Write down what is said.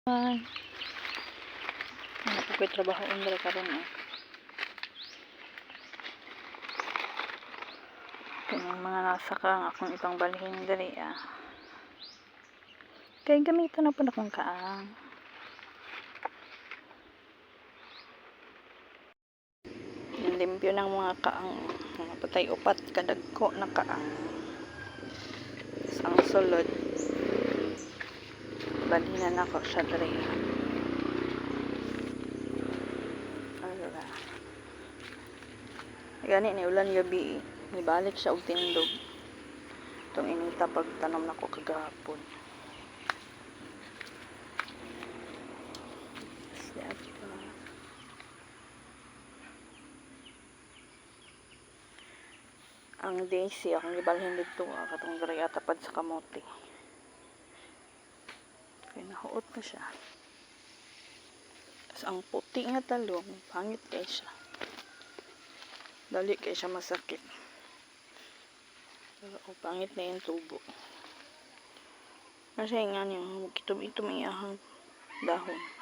Ay, ako ko'y trabaho under karon eh. Kung mga nasa kang akong ibang balhin dali kaya gamitan na po na kong kaang. Limpyo ng mga kaang. Mga patay upat kadagko na kaang. Ang sulod. Balhinan ako siya dali. Gani ni ulan gabi eh. Nibalik siya og tindog. Itong inita pagtanom na ko kagahapon. Ang daisy akong gibalhin dito katong diri tapad sa kamote. Kaya nahuot na siya. Tapos ang puti nga talong, pangit kay siya. Dali kay siya masakit. Pero pangit na yung tubo. Kasi nga niya, kitub-itub iyahang dahon.